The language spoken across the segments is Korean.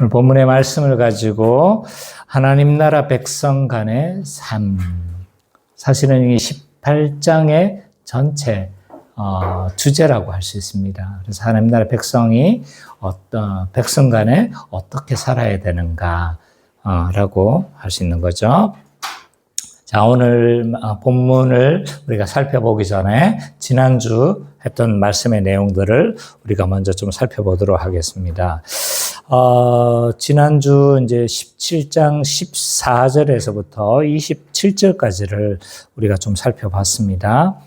오늘 본문의 말씀을 가지고 하나님 나라 백성 간의 삶, 사실은 이 18장의 전체 주제라고 할 수 있습니다. 그래서 하나님 나라 백성이 백성 간에 어떻게 살아야 되는가 라고 할 수 있는 거죠. 자, 오늘 본문을 우리가 살펴보기 전에 지난주 했던 말씀의 내용들을 우리가 먼저 좀 살펴보도록 하겠습니다. 지난주 이제 17장 14절에서부터 27절까지를 우리가 좀 살펴봤습니다.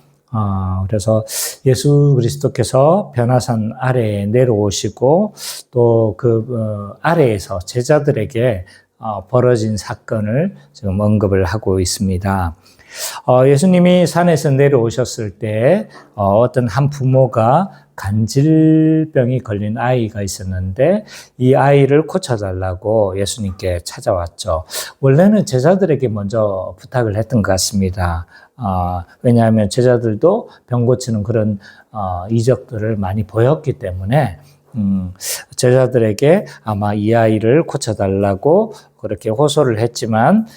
그래서 예수 그리스도께서 변화산 아래에 내려오시고 또 그 아래에서 제자들에게 벌어진 사건을 지금 언급을 하고 있습니다. 예수님이 산에서 내려오셨을 때 어떤 한 부모가 간질병이 걸린 아이가 있었는데 이 아이를 고쳐달라고 예수님께 찾아왔죠. 원래는 제자들에게 먼저 부탁을 했던 것 같습니다. 왜냐하면 제자들도 병 고치는 그런 이적들을 많이 보였기 때문에 제자들에게 아마 이 아이를 고쳐달라고 그렇게 호소를 했지만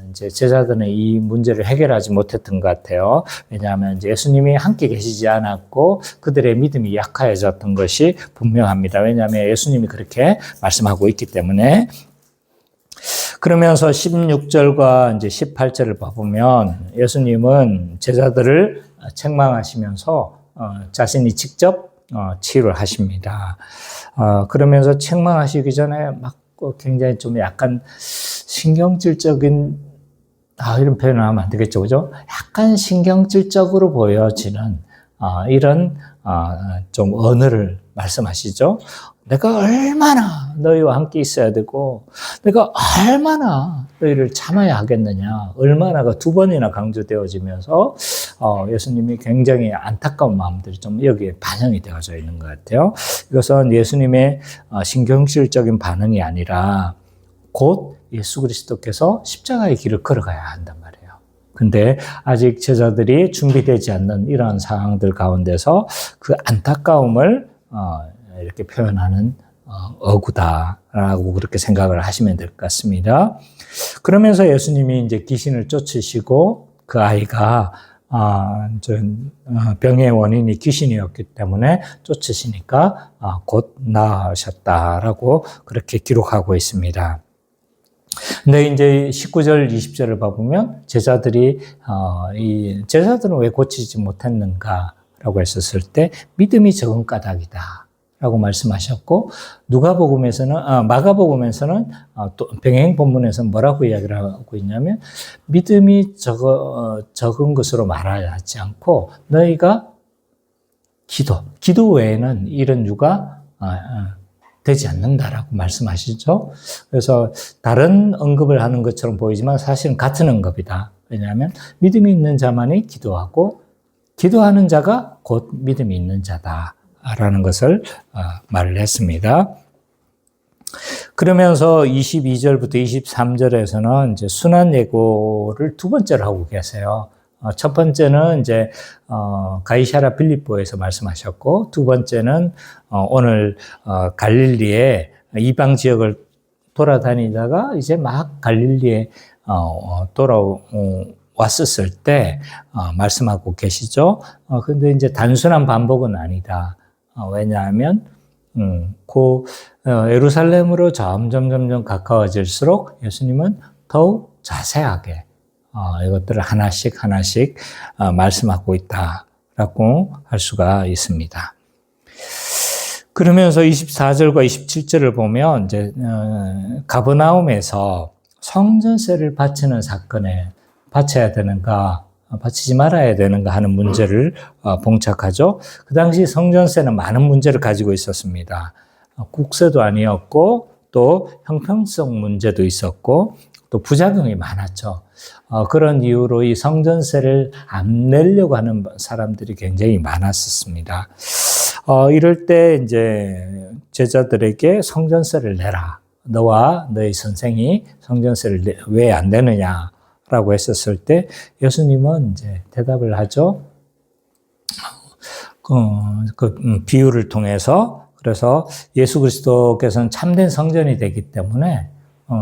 이제 제자들은 이 문제를 해결하지 못했던 것 같아요. 왜냐하면 이제 예수님이 함께 계시지 않았고 그들의 믿음이 약해졌던 것이 분명합니다. 왜냐하면 예수님이 그렇게 말씀하고 있기 때문에. 그러면서 16절과 이제 18절을 봐보면 예수님은 제자들을 책망하시면서 자신이 직접 치유를 하십니다. 그러면서 책망하시기 전에 막 굉장히 좀 약간 신경질적인, 이런 표현을 하면 안 되겠죠, 그죠? 약간 신경질적으로 보여지는, 이런, 좀 언어를 말씀하시죠. 내가 얼마나 너희와 함께 있어야 되고, 내가 얼마나 너희를 참아야 하겠느냐, 얼마나가 두 번이나 강조되어지면서, 예수님이 굉장히 안타까운 마음들이 좀 여기에 반영이 되어져 있는 것 같아요. 이것은 예수님의 신경질적인 반응이 아니라 곧 예수 그리스도께서 십자가의 길을 걸어가야 한단 말이에요. 근데 아직 제자들이 준비되지 않는 이러한 상황들 가운데서 그 안타까움을 이렇게 표현하는 어구다라고 그렇게 생각을 하시면 될 것 같습니다. 그러면서 예수님이 이제 귀신을 쫓으시고 그 아이가 병의 원인이 귀신이었기 때문에 쫓으시니까 곧 나으셨다라고 그렇게 기록하고 있습니다. 근데 이제 19절, 20절을 봐보면 제자들은 왜 고치지 못했는가라고 했었을 때 믿음이 적은 까닭이다. 라고 말씀하셨고, 마가복음에서는 또 병행 본문에서 뭐라고 이야기를 하고 있냐면, 믿음이 적은 것으로 말하지 않고, 너희가 기도 외에는 이런 유가 되지 않는다라고 말씀하시죠. 그래서 다른 언급을 하는 것처럼 보이지만 사실은 같은 언급이다. 왜냐하면 믿음이 있는 자만이 기도하고, 기도하는 자가 곧 믿음이 있는 자다. 라는 것을 말을 했습니다. 그러면서 22절부터 23절에서는 이제 순환 예고를 두 번째로 하고 계세요. 첫 번째는 이제 가이사랴 빌립보에서 말씀하셨고, 두 번째는 오늘 갈릴리의 이방 지역을 돌아다니다가 이제 막 갈릴리에 왔었을 때 말씀하고 계시죠. 근데 이제 단순한 반복은 아니다. 왜냐하면 예루살렘으로 점점 가까워질수록 예수님은 더욱 자세하게 이것들을 하나씩 말씀하고 있다라고 할 수가 있습니다. 그러면서 24절과 27절을 보면 이제 가버나움에서 성전세를 바치는 사건에 바쳐야 되는가, 바치지 말아야 되는가 하는 문제를 봉착하죠. 그 당시 성전세는 많은 문제를 가지고 있었습니다. 국세도 아니었고, 또 형평성 문제도 있었고, 또 부작용이 많았죠. 그런 이유로 이 성전세를 안 내려고 하는 사람들이 굉장히 많았었습니다. 이럴 때 이제 제자들에게 성전세를 내라. 너와 너의 선생이 성전세를 왜 안 내느냐? 라고 했었을 때 예수님은 이제 대답을 하죠. 비유를 통해서 그래서 예수 그리스도께서는 참된 성전이 되기 때문에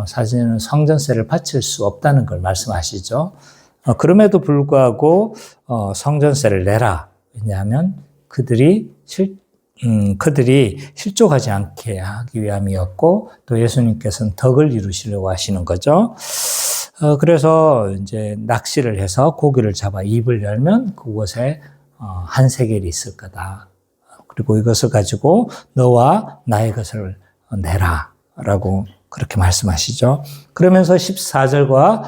사실은 성전세를 바칠 수 없다는 걸 말씀하시죠. 그럼에도 불구하고 성전세를 내라. 왜냐하면 그들이 실족하지 않게 하기 위함이었고 또 예수님께서는 덕을 이루시려고 하시는 거죠. 그래서 이제 낚시를 해서 고기를 잡아 입을 열면 그곳에 한 세겔이 있을 거다. 그리고 이것을 가지고 너와 나의 것을 내라 라고 그렇게 말씀하시죠. 그러면서 14절과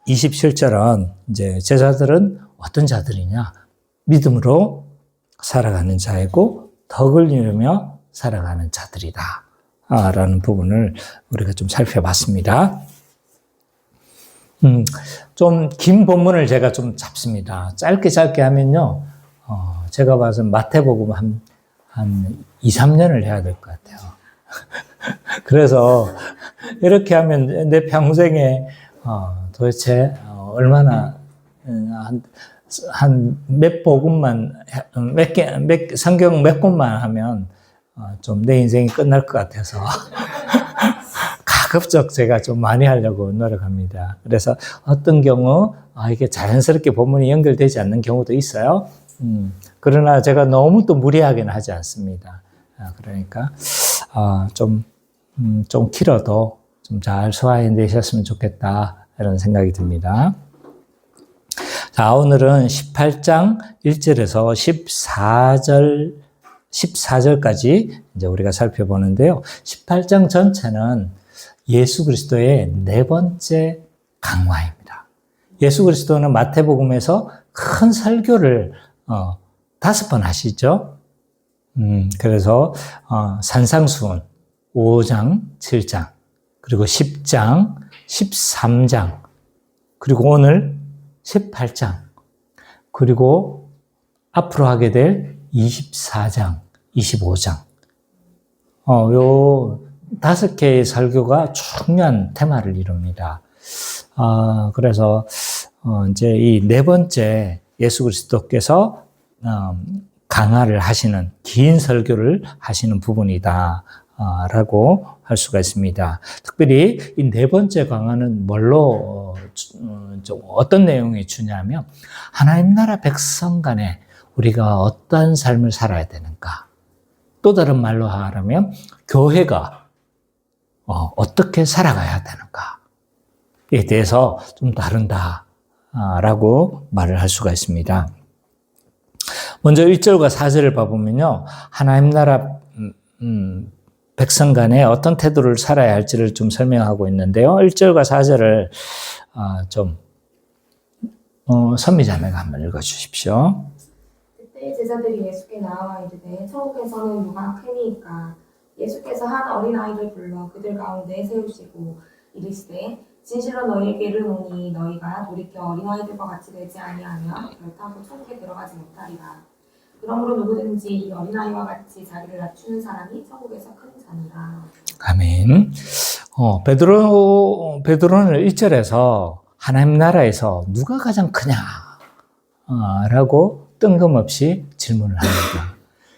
27절은 이제 제자들은 어떤 자들이냐? 믿음으로 살아가는 자이고 덕을 이루며 살아가는 자들이다 라는 부분을 우리가 좀 살펴봤습니다. 좀 긴 본문을 제가 좀 잡습니다. 짧게 하면요. 제가 봐서 마태복음 한 2, 3년을 해야 될 것 같아요. 그래서 이렇게 하면 내 평생에 도대체 얼마나 한 몇 복음만 성경 몇 권만 하면 좀 내 인생이 끝날 것 같아서 가급적 제가 좀 많이 하려고 노력합니다. 그래서 어떤 경우 이게 자연스럽게 본문이 연결되지 않는 경우도 있어요. 그러나 제가 너무 또 무리하게는 하지 않습니다. 그러니까 좀 길어도 좀 잘 소화해내셨으면 좋겠다 이런 생각이 듭니다. 자, 오늘은 18장 1절에서 14절까지 이제 우리가 살펴보는데요. 18장 전체는 예수 그리스도의 네 번째 강화입니다. 예수 그리스도는 마태복음에서 큰 설교를 5번 하시죠. 그래서 산상수훈 5장, 7장, 그리고 10장, 13장, 그리고 오늘 18장, 그리고 앞으로 하게 될 24장, 25장. 요 5개의 설교가 중요한 테마를 이룹니다. 그래서 이제 이 네 번째 예수 그리스도께서 강화를 하시는 긴 설교를 하시는 부분이다 라고 할 수가 있습니다. 특별히 이 네 번째 강화는 뭘로 좀 어떤 내용이 중요하면 하나님 나라 백성 간에 우리가 어떠한 삶을 살아야 되는가, 또 다른 말로 하라면 교회가 어떻게 살아가야 되는가에 대해서 좀 다룬다라고 말을 할 수가 있습니다. 먼저 1절과 4절을 봐보면요. 하나님 나라 백성 간에 어떤 태도를 살아야 할지를 좀 설명하고 있는데요. 1절과 4절을 좀 선미자매가 한번 읽어주십시오. 그때 제자들이 예수께 나와 이르되 천국에서는 누가 크니까? 예수께서 한 어린아이를 불러 그들 가운데 세우시고 이르시되 진실로 너희에게 이르노니 너희가 돌이켜 어린아이들과 같이 되지 아니하면 결탄코 천국에 들어가지 못하리라. 그러므로 누구든지 이 어린아이와 같이 자기를 낮추는 사람이 천국에서 큰 자니라. 아멘. 베드로는 1절에서 하나님 나라에서 누가 가장 크냐? 라고 뜬금없이 질문을 합니다.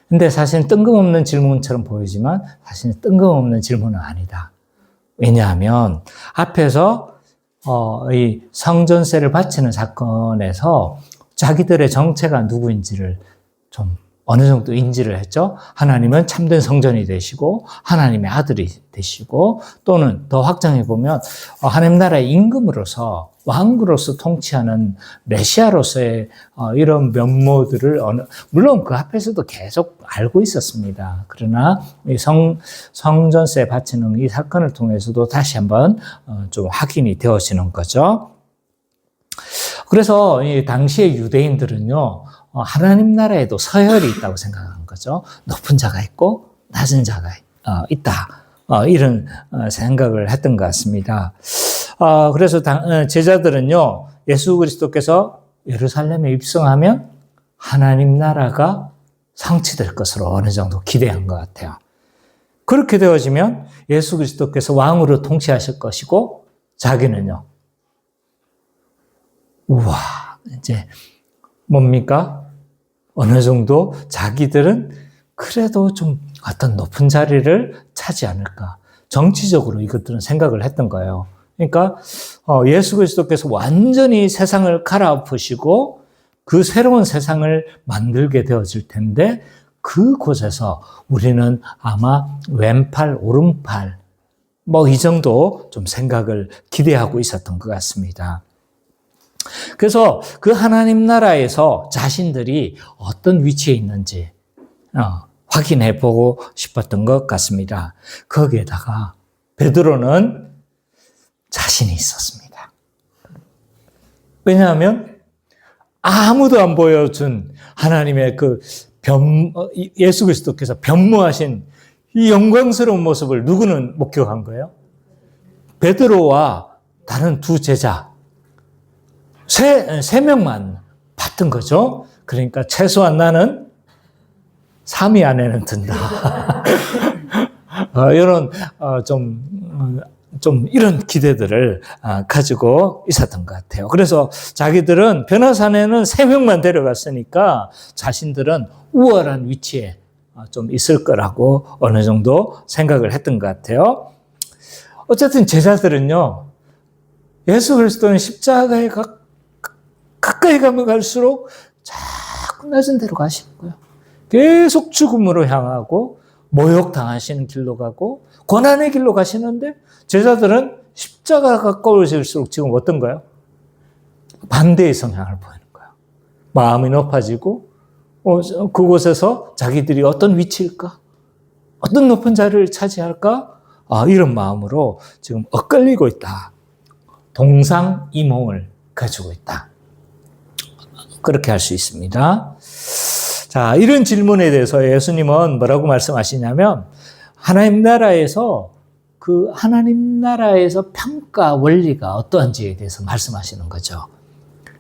근데 사실 뜬금없는 질문처럼 보이지만 사실 뜬금없는 질문은 아니다. 왜냐하면 앞에서 이 성전세를 바치는 사건에서 자기들의 정체가 누구인지를 좀 어느 정도 인지를 했죠. 하나님은 참된 성전이 되시고 하나님의 아들이 되시고 또는 더 확장해 보면 하나님 나라의 임금으로서 왕으로서 통치하는 메시아로서의 이런 면모들을 물론 그 앞에서도 계속 알고 있었습니다. 그러나 이 성전세 바치는 이 사건을 통해서도 다시 한번 좀 확인이 되어지는 거죠. 그래서 이 당시의 유대인들은요, 하나님 나라에도 서열이 있다고 생각한 거죠. 높은 자가 있고 낮은 자가 있다. 이런 생각을 했던 것 같습니다. 그래서 제자들은요, 예수 그리스도께서 예루살렘에 입성하면 하나님 나라가 성취될 것으로 어느 정도 기대한 것 같아요. 그렇게 되어지면 예수 그리스도께서 왕으로 통치하실 것이고 자기는요, 우와, 이제 뭡니까? 어느 정도 자기들은 그래도 좀 어떤 높은 자리를 차지 않을까. 정치적으로 이것들은 생각을 했던 거예요. 그러니까 예수 그리스도께서 완전히 세상을 갈아엎으시고 그 새로운 세상을 만들게 되어질 텐데 그곳에서 우리는 아마 왼팔, 오른팔 이 정도 좀 생각을 기대하고 있었던 것 같습니다. 그래서 그 하나님 나라에서 자신들이 어떤 위치에 있는지 확인해 보고 싶었던 것 같습니다. 거기에다가 베드로는 자신이 있었습니다. 왜냐하면 아무도 안 보여준 하나님의 예수 그리스도께서 변모하신 이 영광스러운 모습을 누구는 목격한 거예요? 베드로와 다른 두 제자, 세 명만 봤던 거죠. 그러니까 최소한 나는 3위 안에는 든다. 이런 좀 이런 기대들을 가지고 있었던 것 같아요. 그래서 자기들은 변호사네는 3명만 데려갔으니까 자신들은 우월한 위치에 좀 있을 거라고 어느 정도 생각을 했던 것 같아요. 어쨌든 제자들은요, 예수 그리스도는 십자가에 가까이 가면 갈수록 자꾸 낮은 데로 가시는 거예요. 계속 죽음으로 향하고 모욕당하시는 길로 가고 고난의 길로 가시는데 제자들은 십자가가 가까워질수록 지금 어떤가요? 반대의 성향을 보이는 거예요. 마음이 높아지고 그곳에서 자기들이 어떤 위치일까? 어떤 높은 자리를 차지할까? 이런 마음으로 지금 엇갈리고 있다. 동상이몽을 가지고 있다. 그렇게 할 수 있습니다. 자, 이런 질문에 대해서 예수님은 뭐라고 말씀하시냐면 하나님 나라에서 평가 원리가 어떠한지에 대해서 말씀하시는 거죠.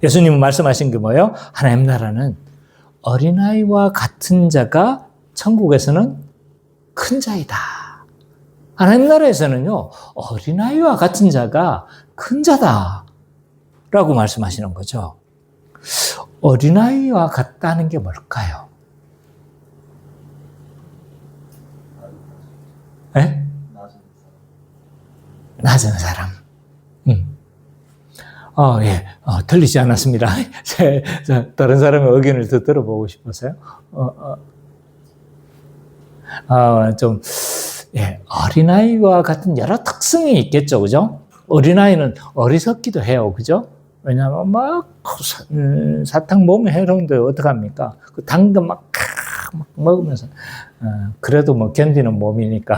예수님은 말씀하신 게 뭐예요? 하나님 나라는 어린아이와 같은 자가 천국에서는 큰 자이다. 하나님 나라에서는요, 어린아이와 같은 자가 큰 자다. 라고 말씀하시는 거죠. 어린아이와 같다는 게 뭘까요? 네? 낮은 사람. 예. 틀리지 않았습니다. 다른 사람의 의견을 더 들어보고 싶어서요. 어린아이와 같은 여러 특성이 있겠죠. 그죠? 어린아이는 어리석기도 해요. 그죠? 왜냐하면 사탕 몸에 해로운데 어떡합니까? 그 당근 막 먹으면서. 그래도 견디는 몸이니까.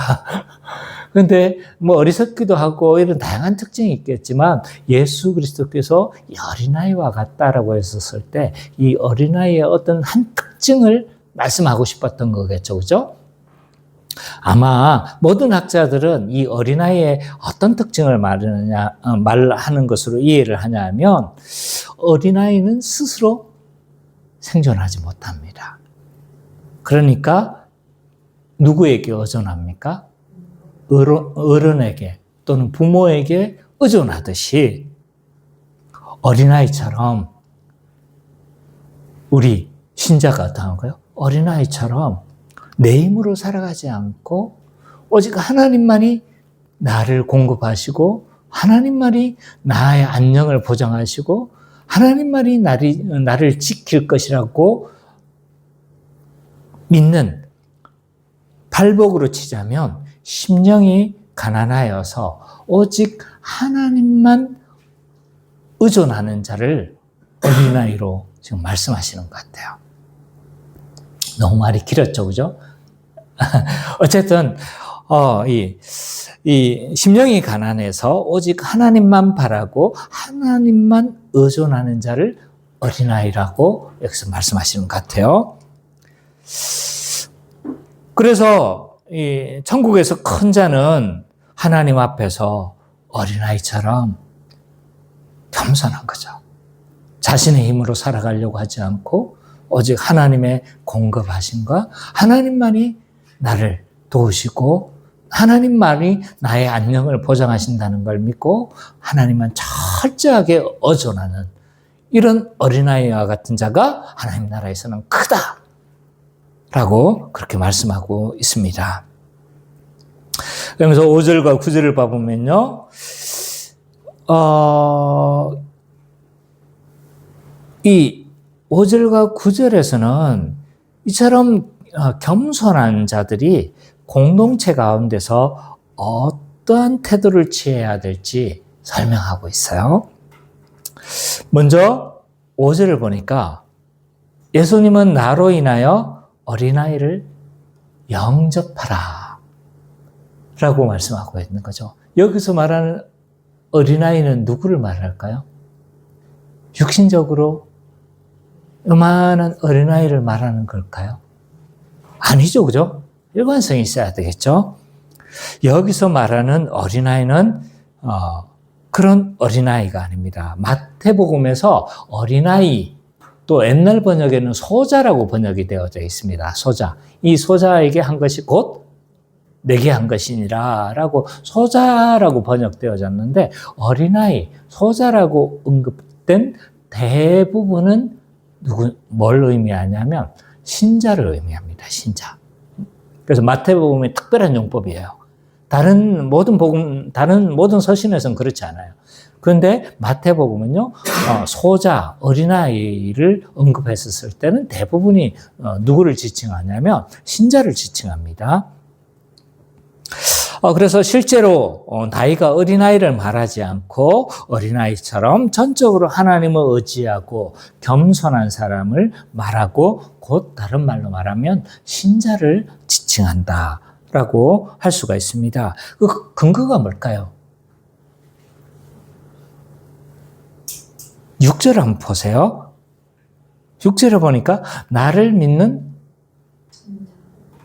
근데 어리석기도 하고 이런 다양한 특징이 있겠지만 예수 그리스도께서 이 어린아이와 같다라고 했었을 때 이 어린아이의 어떤 한 특징을 말씀하고 싶었던 거겠죠. 그죠? 아마 모든 학자들은 이 어린아이의 어떤 특징을 말하는 것으로 이해를 하냐면 어린아이는 스스로 생존하지 못합니다. 그러니까 누구에게 의존합니까? 어른에게 또는 부모에게 의존하듯이 어린아이처럼 우리 신자가 어떠한가요? 어린아이처럼 내 힘으로 살아가지 않고 오직 하나님만이 나를 공급하시고 하나님만이 나의 안녕을 보장하시고 하나님만이 나를 지킬 것이라고 믿는, 발복으로 치자면 심령이 가난하여서 오직 하나님만 의존하는 자를 어린아이로 지금 말씀하시는 것 같아요. 너무 말이 길었죠, 그죠? 어쨌든 이 심령이 가난해서 오직 하나님만 바라고 하나님만 의존하는 자를 어린아이라고 여기서 말씀하시는 것 같아요. 그래서 이 천국에서 큰 자는 하나님 앞에서 어린아이처럼 겸손한 거죠. 자신의 힘으로 살아가려고 하지 않고 오직 하나님의 공급하심과 하나님만이 나를 도우시고 하나님만이 나의 안녕을 보장하신다는 걸 믿고 하나님만 철저하게 의존하는 이런 어린아이와 같은 자가 하나님 나라에서는 크다 라고 그렇게 말씀하고 있습니다. 그러면서 5절과 9절을 봐보면요. 이 5절과 9절에서는 이처럼 겸손한 자들이 공동체 가운데서 어떠한 태도를 취해야 될지 설명하고 있어요. 먼저 5절을 보니까 예수님은 나로 인하여 어린아이를 영접하라 라고 말씀하고 있는 거죠. 여기서 말하는 어린아이는 누구를 말할까요? 육신적으로 요만한 어린아이를 말하는 걸까요? 아니죠, 그죠? 일관성이 있어야 되겠죠? 여기서 말하는 어린아이는 그런 어린아이가 아닙니다. 마태복음에서 어린아이, 또 옛날 번역에는 소자라고 번역이 되어져 있습니다. 소자. 이 소자에게 한 것이 곧 내게 한 것이니라 라고 소자라고 번역되어졌는데 어린아이, 소자라고 언급된 대부분은 뭘 의미하냐면 신자를 의미합니다. 신자. 그래서 마태복음의 특별한 용법이에요. 다른 모든 서신에서는 그렇지 않아요. 그런데 마태복음은요, 소자, 어린아이를 언급했었을 때는 대부분이 누구를 지칭하냐면 신자를 지칭합니다. 그래서 실제로 나이가 어린아이를 말하지 않고 어린아이처럼 전적으로 하나님을 의지하고 겸손한 사람을 말하고 곧 다른 말로 말하면 신자를 지칭한다라고 할 수가 있습니다. 그 근거가 뭘까요? 6절 한번 보세요. 6절에 보니까 나를 믿는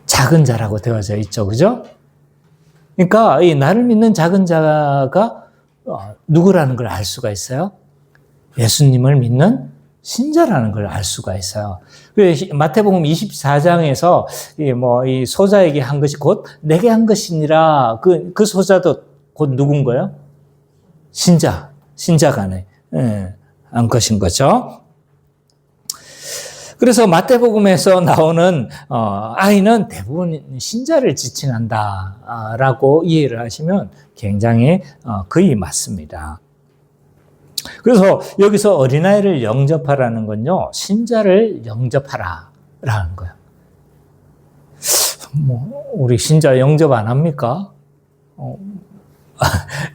작은 자라고 되어져 있죠. 그죠? 그러니까 이 나를 믿는 작은 자가 누구라는 걸 알 수가 있어요. 예수님을 믿는 신자라는 걸 알 수가 있어요. 마태복음 24장에서 이 소자에게 한 것이 곧 내게 한 것이니라. 그 소자도 곧 누군 거예요? 신자가 한 것인 거죠. 그래서 마태복음에서 나오는 아이는 대부분 신자를 지칭한다라고 이해를 하시면 굉장히 거의 맞습니다. 그래서 여기서 어린아이를 영접하라는 건요, 신자를 영접하라라는 거예요. 우리 신자 영접 안 합니까?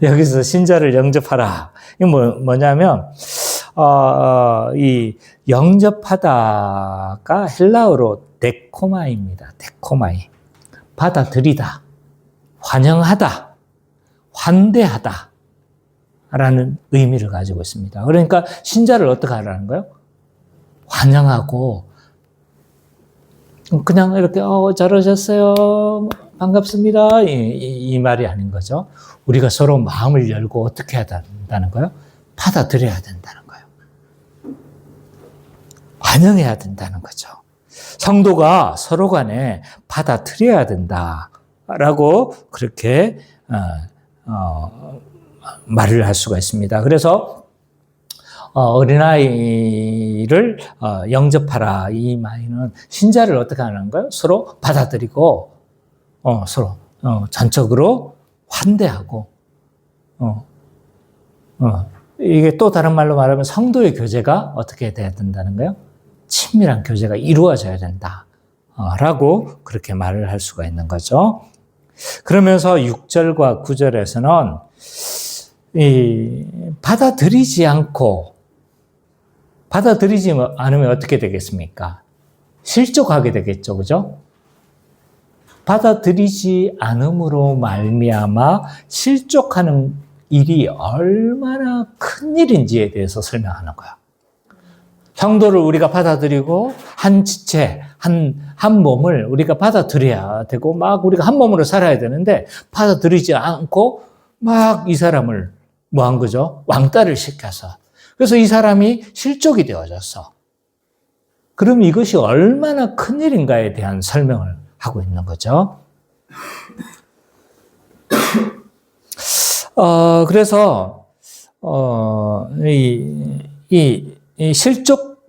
여기서 신자를 영접하라. 이게 뭐냐면 이 영접하다가 헬라어로 데코마입니다. 데코마이. 받아들이다, 환영하다, 환대하다 라는 의미를 가지고 있습니다. 그러니까 신자를 어떻게 하라는 거예요? 환영하고 그냥 이렇게 잘 오셨어요, 반갑습니다 이 말이 아닌 거죠. 우리가 서로 마음을 열고 어떻게 해야 된다는 거예요? 받아들여야 된다는 거예요. 환영해야 된다는 거죠. 성도가 서로 간에 받아들여야 된다라고 그렇게 말을 할 수가 있습니다. 그래서 어린아이를 영접하라, 이 말은 신자를 어떻게 하는 거예요? 서로 받아들이고 서로 전적으로 환대하고 이게 또 다른 말로 말하면 성도의 교제가 어떻게 돼야 된다는 거예요? 친밀한 교제가 이루어져야 된다 라고 그렇게 말을 할 수가 있는 거죠. 그러면서 6절과 9절에서는 받아들이지 않으면 어떻게 되겠습니까? 실족하게 되겠죠. 그죠? 받아들이지 않음으로 말미암아 실족하는 일이 얼마나 큰 일인지에 대해서 설명하는 거야. 성도를 우리가 받아들이고 한 지체, 한 몸을 우리가 받아들여야 되고 막 우리가 한 몸으로 살아야 되는데 받아들이지 않고 막 이 사람을 뭐 한 거죠? 왕따를 시켜서. 그래서 이 사람이 실족이 되어졌어. 그럼 이것이 얼마나 큰 일인가에 대한 설명을 하고 있는 거죠. 그래서 이 실족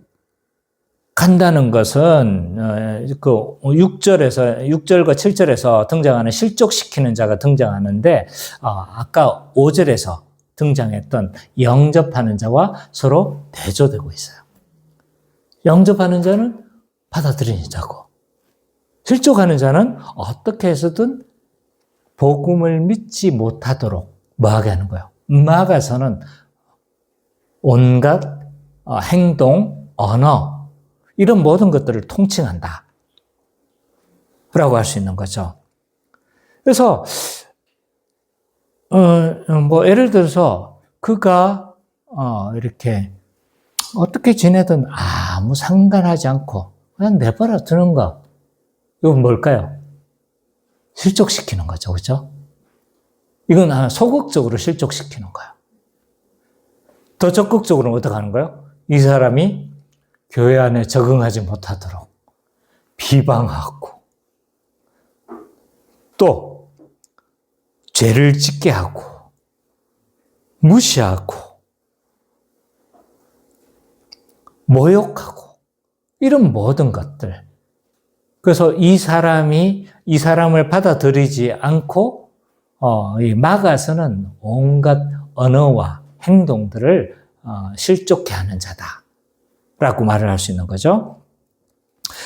간다는 것은 그 6절과 7절에서 등장하는 실족시키는 자가 등장하는데 아까 5절에서 등장했던 영접하는 자와 서로 대조되고 있어요. 영접하는 자는 받아들이는 자고 실족하는 자는 어떻게 해서든 복음을 믿지 못하도록 뭐하게 하는 거예요? 막아서는 온갖 행동, 언어 이런 모든 것들을 통칭한다 라고 할 수 있는 거죠. 그래서 뭐 예를 들어서 그가 이렇게 어떻게 지내든 아무 상관하지 않고 그냥 내버려 두는 거 이건 뭘까요? 실족시키는 거죠. 그렇죠? 이건 소극적으로 실족시키는 거예요. 더 적극적으로는 어떻게 하는 거예요? 이 사람이 교회 안에 적응하지 못하도록 비방하고 또 죄를 짓게 하고 무시하고 모욕하고 이런 모든 것들. 그래서 이 사람을 받아들이지 않고 막아서는 온갖 언어와 행동들을 실족해 하는 자다라고 말을 할 수 있는 거죠.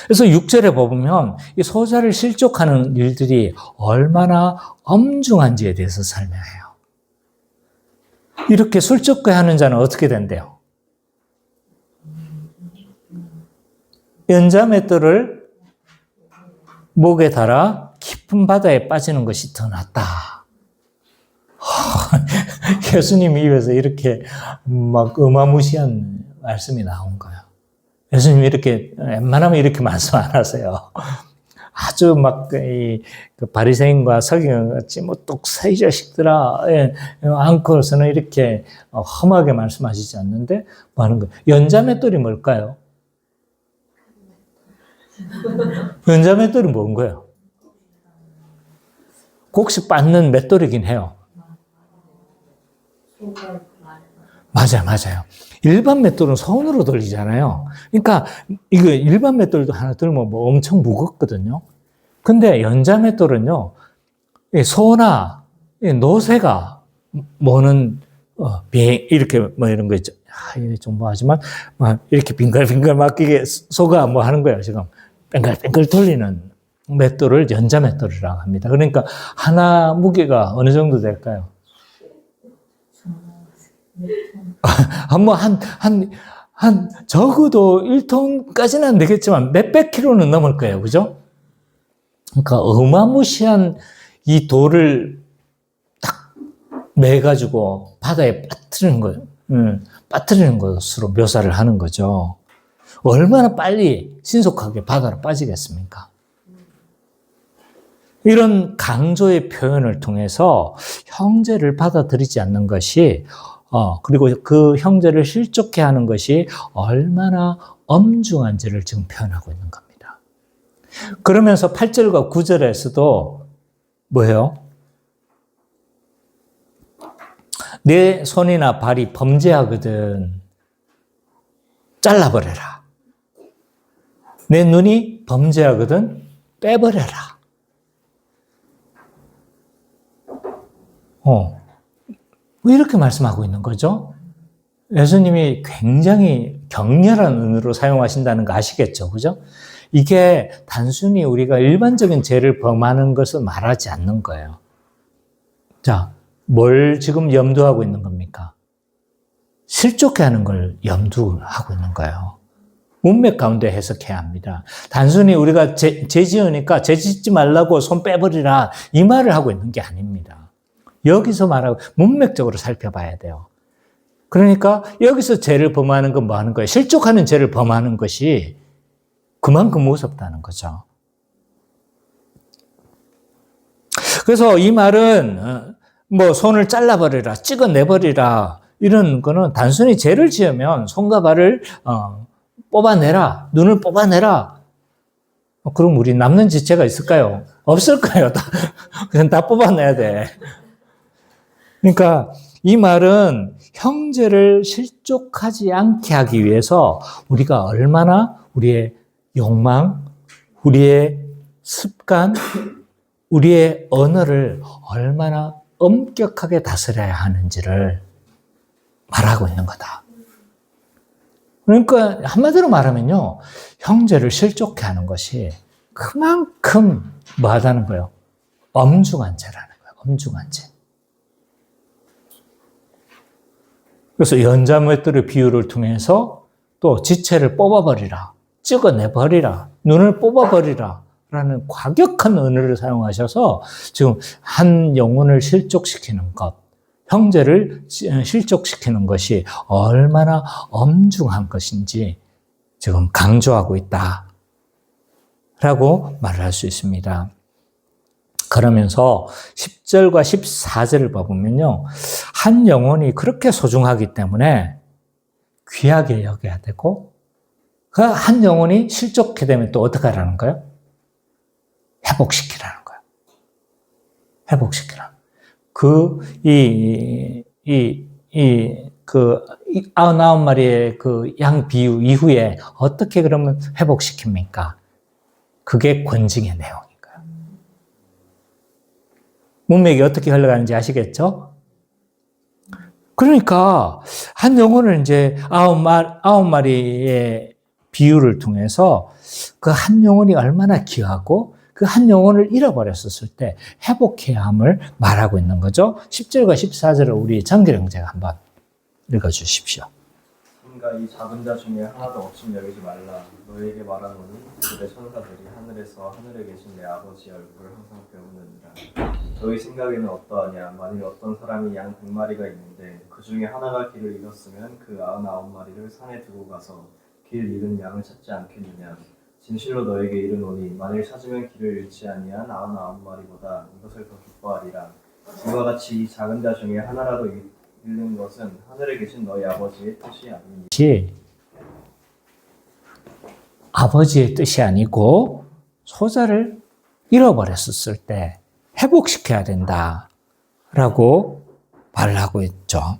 그래서 6절에 보면 이 소자를 실족하는 일들이 얼마나 엄중한지에 대해서 설명해요. 이렇게 술접게 하는 자는 어떻게 된대요? 연자맷돌을 목에 달아 깊은 바다에 빠지는 것이 더 낫다. 예수님 입에서 이렇게 막 어마무시한 말씀이 나온 거예요. 예수님이 이렇게 웬만하면 이렇게 말씀 안 하세요. 아주 막 그 바리새인과 서기관같이 뭐 똑사이 자식들아 안고서는 이렇게 험하게 말씀하시지 않는데 뭐 하는 거예요? 연자맷돌이 뭘까요? 연자맷돌이 뭔 거예요? 곡식 빻는 맷돌이긴 해요. 맞아요. 일반 맷돌은 손으로 돌리잖아요. 그러니까 이거 일반 맷돌도 하나 들면 뭐 엄청 무겁거든요. 근데 연자 맷돌은요, 소나 노새가 뭐는 이렇게 뭐 이런 거 있죠. 이게 좀 뭐하지만 이렇게 빙글빙글 막히게 소가 뭐 하는 거예요. 지금 뺑글뺑글 돌리는 맷돌을 연자 맷돌이라고 합니다. 그러니까 하나 무게가 어느 정도 될까요? 적어도 1톤까지는 안 되겠지만 몇백 킬로는 넘을 거예요. 그죠? 그러니까 어마무시한 이 돌을 딱 매가지고 바다에 빠뜨리는 것으로 묘사를 하는 거죠. 얼마나 빨리 신속하게 바다로 빠지겠습니까? 이런 강조의 표현을 통해서 형제를 받아들이지 않는 것이 그리고 그 형제를 실족해 하는 것이 얼마나 엄중한지를 지금 표현하고 있는 겁니다. 그러면서 8절과 9절에서도 뭐예요? 내 손이나 발이 범죄하거든 잘라버려라. 내 눈이 범죄하거든 빼버려라. 이렇게 말씀하고 있는 거죠. 예수님이 굉장히 격렬한 은으로 사용하신다는 거 아시겠죠? 그죠? 이게 단순히 우리가 일반적인 죄를 범하는 것을 말하지 않는 거예요. 자, 뭘 지금 염두하고 있는 겁니까? 실족해 하는 걸 염두하고 있는 거예요. 문맥 가운데 해석해야 합니다. 단순히 우리가 죄 지으니까 죄 짓지 말라고 손 빼버리라 이 말을 하고 있는 게 아닙니다. 여기서 말하고 문맥적으로 살펴봐야 돼요. 그러니까 여기서 죄를 범하는 건 뭐 하는 거예요? 실족하는 죄를 범하는 것이 그만큼 무섭다는 거죠. 그래서 이 말은 뭐 손을 잘라버리라, 찍어내버리라 이런 거는 단순히 죄를 지으면 손과 발을 뽑아내라, 눈을 뽑아내라. 그럼 우리 남는 지체가 있을까요? 없을 거예요. 그냥 다 뽑아내야 돼. 그러니까 이 말은 형제를 실족하지 않게 하기 위해서 우리가 얼마나 우리의 욕망, 우리의 습관, 우리의 언어를 얼마나 엄격하게 다스려야 하는지를 말하고 있는 거다. 그러니까 한마디로 말하면요, 형제를 실족해 하는 것이 그만큼 뭐하다는 거예요? 엄중한 죄라는 거예요. 엄중한 죄. 그래서 연자맷돌의 비유를 통해서 또 지체를 뽑아버리라, 찍어내버리라, 눈을 뽑아버리라 라는 과격한 언어를 사용하셔서 지금 한 영혼을 실족시키는 것, 형제를 실족시키는 것이 얼마나 엄중한 것인지 지금 강조하고 있다라고 말을 할 수 있습니다. 그러면서 10절과 14절을 봐보면요, 한 영혼이 그렇게 소중하기 때문에 귀하게 여겨야 되고, 그 한 영혼이 실족하게 되면 또 어떻게 하라는 거예요? 회복시키라는 거예요. 회복시키라. 그 99마리의 그 양 비유 이후에 어떻게 그러면 회복시킵니까? 그게 권징의 내용인 거예요. 문맥이 어떻게 흘러가는지 아시겠죠? 그러니까 한 영혼을 이제 9마리의 비유를 통해서 그 한 영혼이 얼마나 귀하고 그 한 영혼을 잃어버렸었을 때 회복해야 함을 말하고 있는 거죠. 10절과 14절을 우리 정길 형제가 한번 읽어주십시오. 그러니까 이 작은 자 중에 하나도 없음 여기지 말라. 너에게 말하노니 그대 천사들이 하늘에서 하늘에 계신 내 아버지의 얼굴을 항상 배우느니라. 너희 생각에는 어떠하냐? 만일 어떤 사람이 양 100마리가 있는데 그 중에 하나가 길을 잃었으면 그 99마리를 산에 두고 가서 길 잃은 양을 찾지 않겠느냐? 진실로 너에게 이르노니 만일 찾으면 길을 잃지 아니한 99마리보다 이것을 더 기뻐하리라. 이와 같이 이 작은 자 중에 하나라도 잃는 것은 하늘에 계신 너희 아버지의 뜻이 아니니. 아버지의 뜻이 아니고 소자를 잃어버렸을 때 회복시켜야 된다라고 말을 하고 있죠.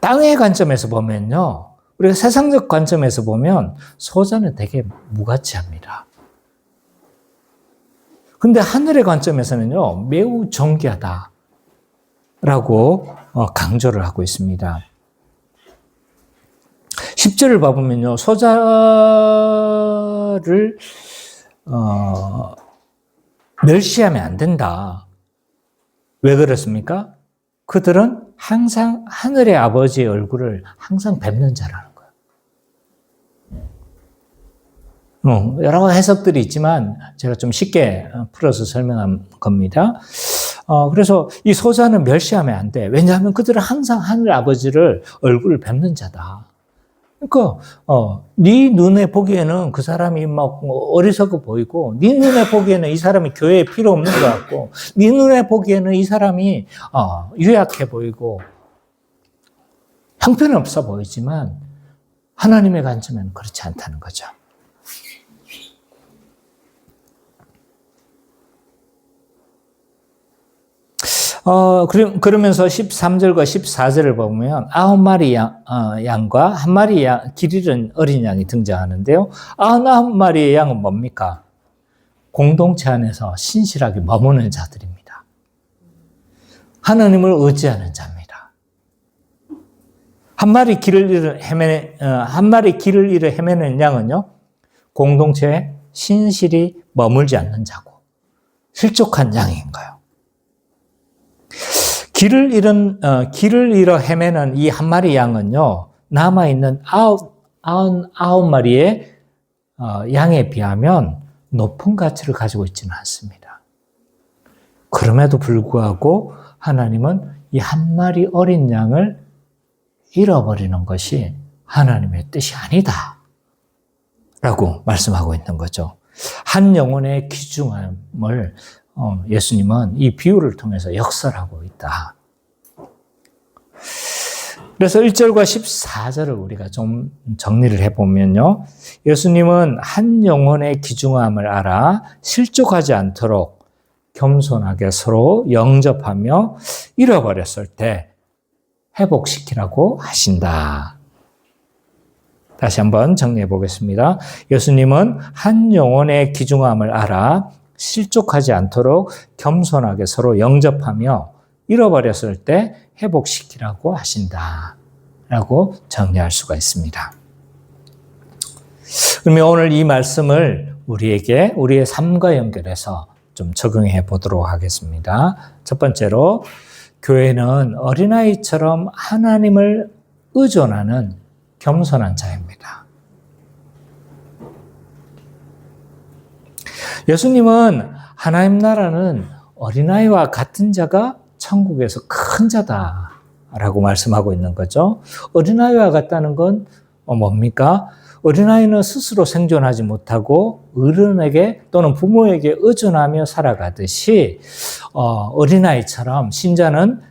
땅의 관점에서 보면요, 우리가 세상적 관점에서 보면 소자는 되게 무가치합니다. 근데 하늘의 관점에서는요, 매우 존귀하다라고 강조를 하고 있습니다. 10절을 봐보면요, 소자를 멸시하면 안 된다. 왜 그렇습니까? 그들은 항상 하늘의 아버지의 얼굴을 항상 뵙는 자라는 거예요. 여러 해석들이 있지만 제가 좀 쉽게 풀어서 설명한 겁니다. 그래서 이 소자는 멸시하면 안 돼. 왜냐하면 그들은 항상 하늘 아버지를 얼굴을 뵙는 자다. 그러니까 네 눈에 보기에는 그 사람이 막 어리석어 보이고, 네 눈에 보기에는 이 사람이 교회에 필요 없는 것 같고, 네 눈에 보기에는 이 사람이 유약해 보이고 형편없어 보이지만 하나님의 관점에는 그렇지 않다는 거죠. 그러면서 13절과 14절을 보면 9마리 양과 1마리 길 잃은 어린 양이 등장하는데요. 9마리의 양은 뭡니까? 공동체 안에서 신실하게 머무는 자들입니다. 하나님을 의지하는 자입니다. 한 마리 길을 잃어 헤매는 양은요, 공동체에 신실히 머물지 않는 자고 실족한 양인 거예요. 길을 잃어 헤매는 이 한 마리 양은요, 남아있는 9마리의 양에 비하면 높은 가치를 가지고 있지는 않습니다. 그럼에도 불구하고 하나님은 이 한 마리 어린 양을 잃어버리는 것이 하나님의 뜻이 아니다 라고 말씀하고 있는 거죠. 한 영혼의 귀중함을 예수님은 이 비유를 통해서 역설하고 있다. 그래서 1절과 14절을 우리가 좀 정리를 해보면요, 예수님은 한 영혼의 귀중함을 알아 실족하지 않도록 겸손하게 서로 영접하며 잃어버렸을 때 회복시키라고 하신다. 다시 한번 정리해 보겠습니다. 예수님은 한 영혼의 귀중함을 알아 실족하지 않도록 겸손하게 서로 영접하며 잃어버렸을 때 회복시키라고 하신다. 라고 정리할 수가 있습니다. 그러면 오늘 이 말씀을 우리에게 우리의 삶과 연결해서 좀 적용해 보도록 하겠습니다. 첫 번째로 교회는 어린아이처럼 하나님을 의존하는 겸손한 자입니다. 예수님은 하나님 나라는 어린아이와 같은 자가 천국에서 큰 자다라고 말씀하고 있는 거죠. 어린아이와 같다는 건 뭡니까? 어린아이는 스스로 생존하지 못하고 어른에게 또는 부모에게 의존하며 살아가듯이 어린아이처럼 신자는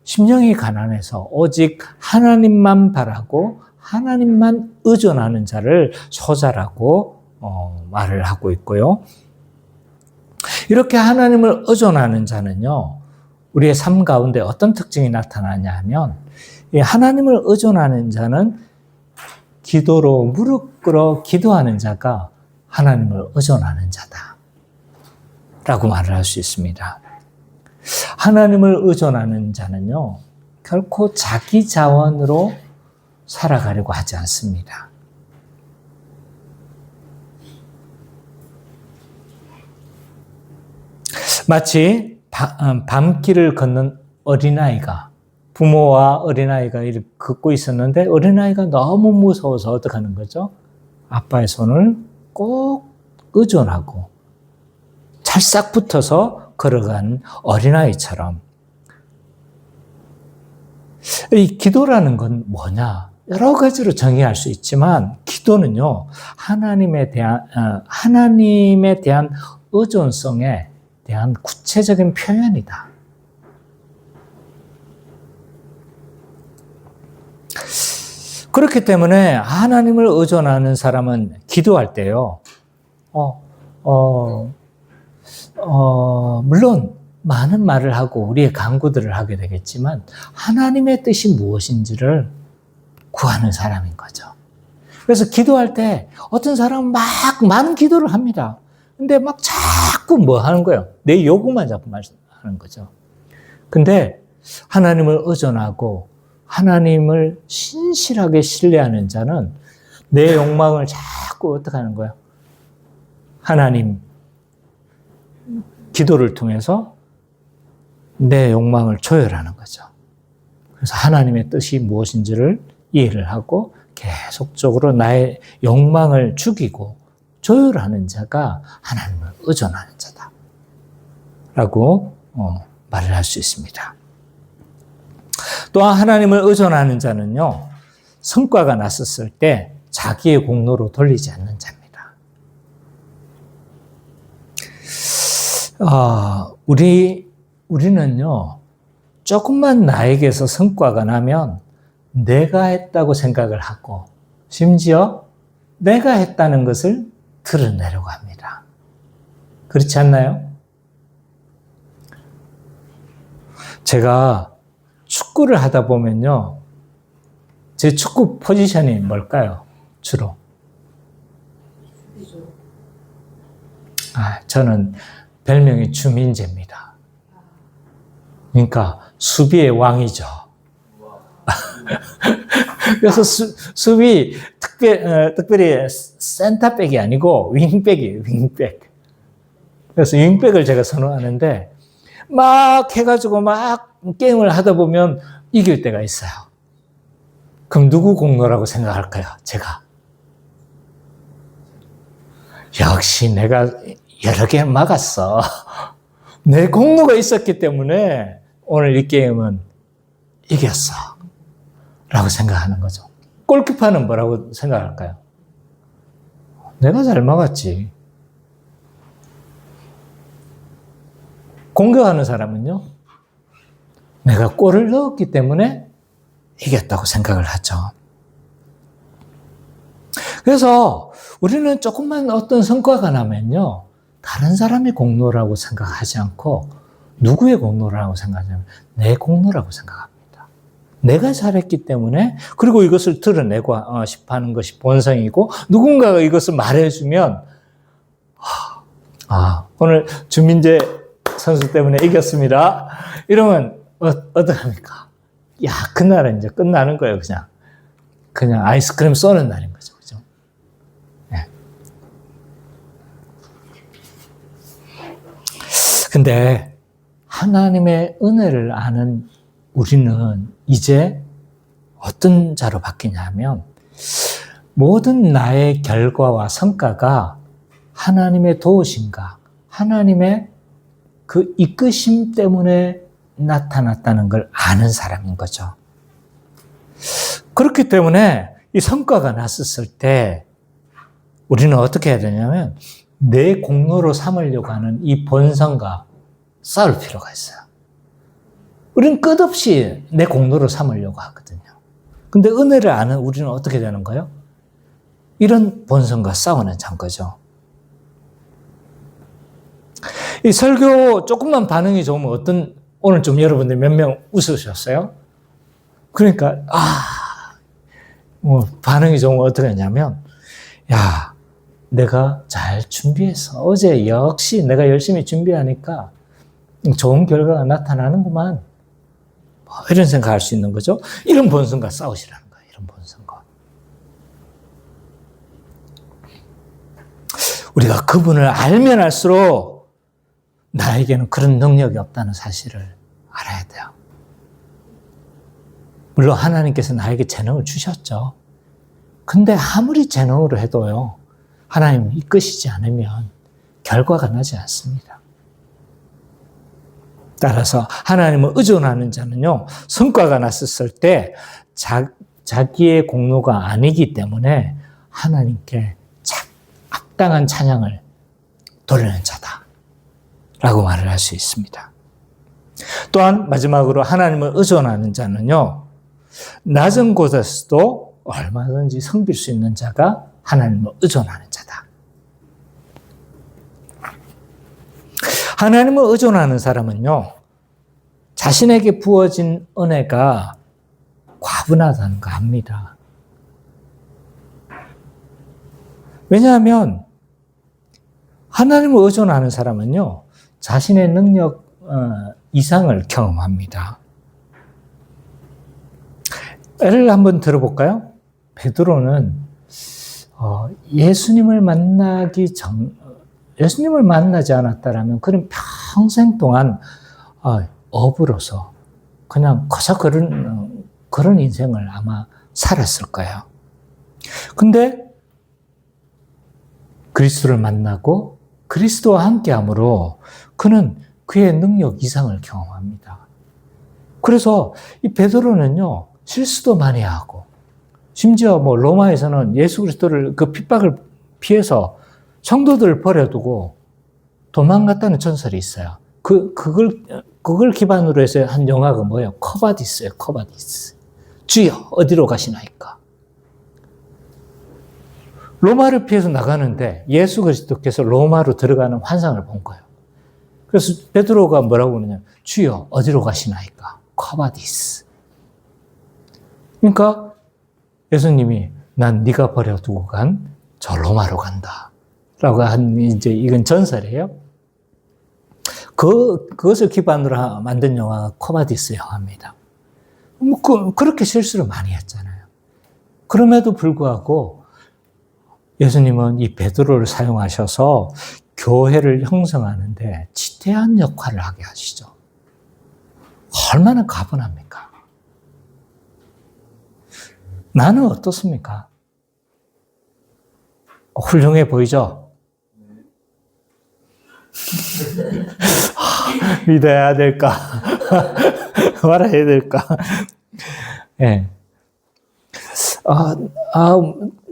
심령이 가난해서 오직 하나님만 바라고 하나님만 의존하는 자를 소자라고 말을 하고 있고요. 이렇게 하나님을 의존하는 자는요, 우리의 삶 가운데 어떤 특징이 나타나냐 하면, 이 하나님을 의존하는 자는 기도로 무릎 꿇어 기도하는 자가 하나님을 의존하는 자다 라고 말을 할 수 있습니다. 하나님을 의존하는 자는요, 결코 자기 자원으로 살아가려고 하지 않습니다. 마치 밤길을 걷는 어린아이가, 부모와 어린아이가 이렇게 걷고 있었는데 어린아이가 너무 무서워서 어떻게 하는 거죠? 아빠의 손을 꼭 의존하고 찰싹 붙어서 걸어간 어린아이처럼, 이 기도라는 건 뭐냐? 여러 가지로 정의할 수 있지만 기도는요, 하나님에 대한 의존성에 대한 구체적인 표현이다. 그렇기 때문에 하나님을 의존하는 사람은 기도할 때요, 물론 많은 말을 하고 우리의 간구들을 하게 되겠지만 하나님의 뜻이 무엇인지를 구하는 사람인 거죠. 그래서 기도할 때 어떤 사람은 막 많은 기도를 합니다. 근데 막 자꾸 뭐 하는 거예요? 내 요구만 자꾸 말하는 거죠. 근데 하나님을 의존하고 하나님을 신실하게 신뢰하는 자는 내 욕망을 자꾸 어떻게 하는 거예요? 하나님, 기도를 통해서 내 욕망을 조율하는 거죠. 그래서 하나님의 뜻이 무엇인지를 이해를 하고 계속적으로 나의 욕망을 죽이고 조율하는 자가 하나님을 의존하는 자다 라고 말을 할 수 있습니다. 또한 하나님을 의존하는 자는요, 성과가 났었을 때 자기의 공로로 돌리지 않는 자입니다. 우리는요, 조금만 나에게서 성과가 나면 내가 했다고 생각을 하고 심지어 내가 했다는 것을 드러내려고 합니다. 그렇지 않나요? 제가 축구를 하다 보면요, 제 축구 포지션이 뭘까요? 주로? 저는 별명이 주민재입니다. 그러니까 수비의 왕이죠. 그래서 수비 특별히 센터백이 아니고 윙백이에요. 윙백. 그래서 윙백을 제가 선호하는데 막 해가지고 막 게임을 하다 보면 이길 때가 있어요. 그럼 누구 공로라고 생각할까요? 제가. 역시 내가 여러 개 막았어. 내 공로가 있었기 때문에 오늘 이 게임은 이겼어 라고 생각하는 거죠. 골키퍼는 뭐라고 생각할까요? 내가 잘 막았지. 공격하는 사람은요, 내가 골을 넣었기 때문에 이겼다고 생각을 하죠. 그래서 우리는 조금만 어떤 성과가 나면요, 다른 사람의 공로라고 생각하지 않고 누구의 공로라고 생각하냐면 내 공로라고 생각합니다. 내가 잘했기 때문에, 그리고 이것을 드러내고 싶어 하는 것이 본성이고, 누군가가 이것을 말해주면, 오늘 주민재 선수 때문에 이겼습니다. 이러면 어떡합니까? 야, 그날은 이제 끝나는 거예요, 그냥 아이스크림 쏘는 날인 거죠. 그죠? 네. 근데 하나님의 은혜를 아는 우리는 이제 어떤 자로 바뀌냐면, 모든 나의 결과와 성과가 하나님의 도우심과 하나님의 그 이끄심 때문에 나타났다는 걸 아는 사람인 거죠. 그렇기 때문에 이 성과가 났었을 때 우리는 어떻게 해야 되냐면, 내 공로로 삼으려고 하는 이 본성과 싸울 필요가 있어요. 우리는 끝없이 내 공로로 삼으려고 하거든요. 근데 은혜를 아는 우리는 어떻게 되는 거예요? 이런 본성과 싸우는 거죠. 이 설교 조금만 반응이 좋으면 오늘 좀 여러분들 몇 명 웃으셨어요? 그러니까, 반응이 좋으면 어떻게 하냐면, 야, 내가 잘 준비해서 어제 역시 내가 열심히 준비하니까 좋은 결과가 나타나는구만. 이런 생각할 수 있는 거죠. 이런 본성과 싸우시라는 거예요. 이런 본성과. 우리가 그분을 알면 알수록 나에게는 그런 능력이 없다는 사실을 알아야 돼요. 물론 하나님께서 나에게 재능을 주셨죠. 근데 아무리 재능으로 해도요, 하나님을 이끄시지 않으면 결과가 나지 않습니다. 따라서 하나님을 의존하는 자는요, 성과가 났었을 때 자기의 공로가 아니기 때문에 하나님께 합당한 찬양을 돌리는 자다 라고 말을 할 수 있습니다. 또한 마지막으로 하나님을 의존하는 자는요, 낮은 곳에서도 얼마든지 섬길 수 있는 자가 하나님을 의존하는 자다. 하나님을 의존하는 사람은요, 자신에게 부어진 은혜가 과분하다는 거 압니다. 왜냐하면 하나님을 의존하는 사람은요, 자신의 능력 이상을 경험합니다. 예를 한번 들어볼까요? 베드로는 예수님을 만나지 않았다라면 그는 평생 동안 업으로서 그냥 거저 그런 인생을 아마 살았을 거예요. 근데 그리스도를 만나고 그리스도와 함께함으로 그는 그의 능력 이상을 경험합니다. 그래서 이 베드로는요, 실수도 많이 하고, 심지어 로마에서는 예수 그리스도를 그 핍박을 피해서 성도들을 버려두고 도망갔다는 전설이 있어요. 그걸 기반으로 해서 한 영화가 뭐예요? 커바디스예요, 커바디스. 주여, 어디로 가시나이까? 로마를 피해서 나가는데 예수 그리스도께서 로마로 들어가는 환상을 본 거예요. 그래서 베드로가 뭐라고 그러냐? 주여, 어디로 가시나이까? 커바디스. 그러니까 예수님이 난 네가 버려두고 간 저 로마로 간다. 라고 이건 전설이에요. 그것을 기반으로 만든 영화가 코바디스 영화입니다. 그렇게 실수를 많이 했잖아요. 그럼에도 불구하고 예수님은 이 베드로를 사용하셔서 교회를 형성하는데 지대한 역할을 하게 하시죠. 얼마나 가분합니까? 나는 어떻습니까? 훌륭해 보이죠? 믿어야 될까? 말아야 될까? 예.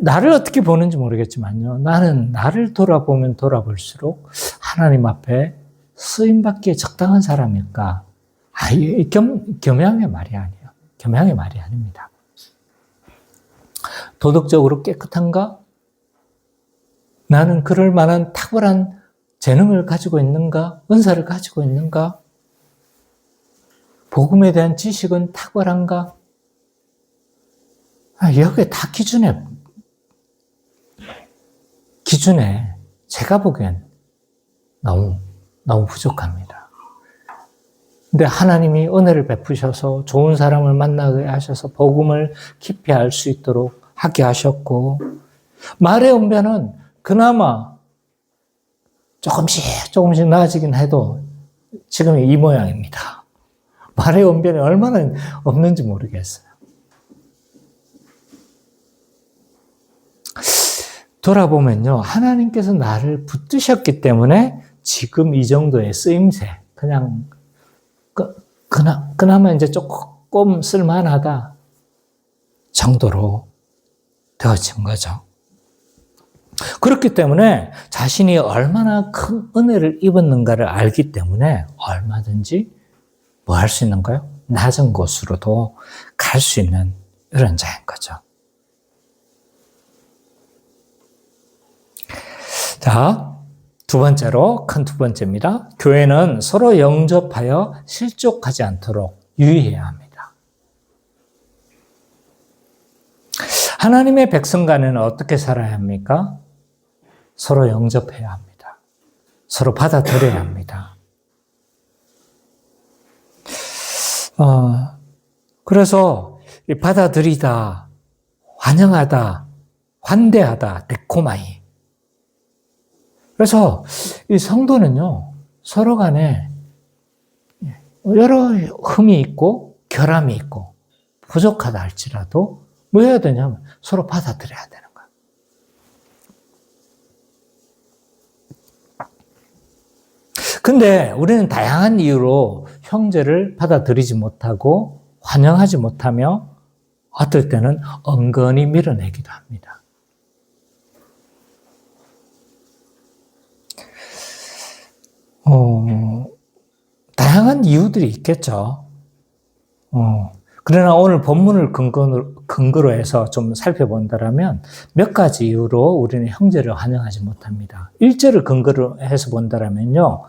나를 어떻게 보는지 모르겠지만요. 나는 나를 돌아보면 돌아볼수록 하나님 앞에 쓰임받기에 적당한 사람일까? 겸양의 말이 아니에요. 겸양의 말이 아닙니다. 도덕적으로 깨끗한가? 나는 그럴 만한 탁월한 재능을 가지고 있는가? 은사를 가지고 있는가? 복음에 대한 지식은 탁월한가? 여기에 다 기준에 제가 보기엔 너무 부족합니다. 근데 하나님이 은혜를 베푸셔서 좋은 사람을 만나게 하셔서 복음을 깊이 알 수 있도록 하게 하셨고, 말의 언변은 그나마 조금씩 나아지긴 해도 지금 이 모양입니다. 말의 언변이 얼마나 없는지 모르겠어요. 돌아보면요, 하나님께서 나를 붙드셨기 때문에 지금 이 정도의 쓰임새, 그냥 그나마 이제 조금 쓸만하다 정도로 되어진 거죠. 그렇기 때문에 자신이 얼마나 큰 은혜를 입었는가를 알기 때문에 얼마든지 뭐 할 수 있는가요? 낮은 곳으로도 갈 수 있는 이런 자인 거죠. 자, 두 번째로, 큰 두 번째입니다. 교회는 서로 영접하여 실족하지 않도록 유의해야 합니다. 하나님의 백성 간에는 어떻게 살아야 합니까? 서로 영접해야 합니다. 서로 받아들여야 합니다. 그래서 받아들이다, 환영하다, 환대하다, 데코마이. 그래서 이 성도는요, 서로 간에 여러 흠이 있고 결함이 있고 부족하다 할지라도 뭐 해야 되냐면 서로 받아들여야 되는 거예요. 근데 우리는 다양한 이유로 형제를 받아들이지 못하고 환영하지 못하며 어떨 때는 은근히 밀어내기도 합니다. 다양한 이유들이 있겠죠. 그러나 오늘 본문을 근거로 해서 좀 살펴본다면 몇 가지 이유로 우리는 형제를 환영하지 못합니다. 1절을 근거로 해서 본다면요,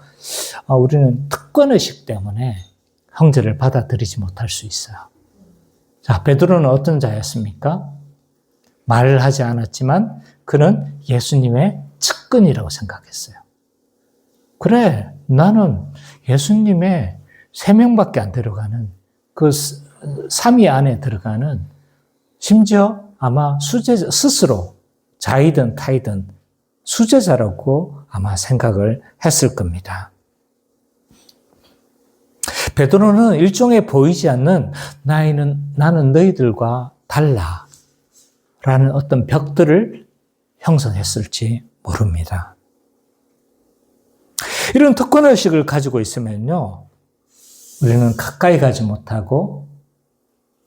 우리는 특권의식 때문에 형제를 받아들이지 못할 수 있어요. 자, 베드로는 어떤 자였습니까? 말을 하지 않았지만 그는 예수님의 측근이라고 생각했어요. 그래, 나는 예수님의 3명밖에 안 들어가는 그 3위 안에 들어가는, 심지어 아마 수제자, 스스로 자이든 타이든 수제자라고 아마 생각을 했을 겁니다. 베드로는 일종의 보이지 않는 나는 너희들과 달라 라는 어떤 벽들을 형성했을지 모릅니다. 이런 특권의식을 가지고 있으면요, 우리는 가까이 가지 못하고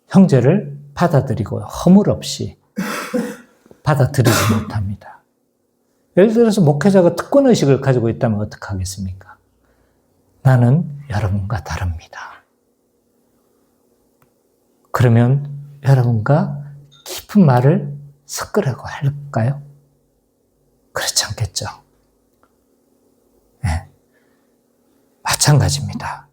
형제를 받아들이고 허물 없이 받아들이지 못합니다. 예를 들어서 목회자가 특권의식을 가지고 있다면 어떻게 하겠습니까? 나는 여러분과 다릅니다. 그러면 여러분과 깊은 말을 섞으라고 할까요? 그렇지 않겠죠. 네. 마찬가지입니다.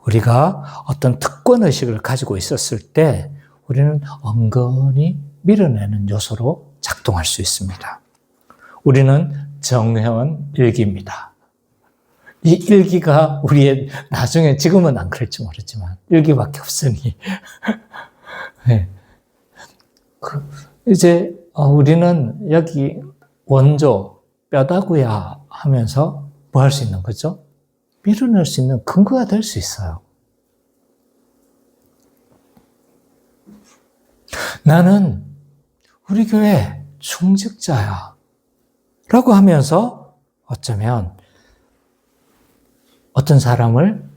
우리가 어떤 특권의식을 가지고 있었을 때 우리는 은근히 밀어내는 요소로 작동할 수 있습니다. 우리는 정회원 일기입니다. 이 일기가 우리의 나중에, 지금은 안 그럴지 모르지만 일기밖에 없으니 네. 이제 우리는 여기 원조 뼈다구야 하면서 뭐 할 수 있는 거죠? 밀어낼 수 있는 근거가 될 수 있어요. 나는 우리 교회 중직자야 라고 하면서 어쩌면 어떤 사람을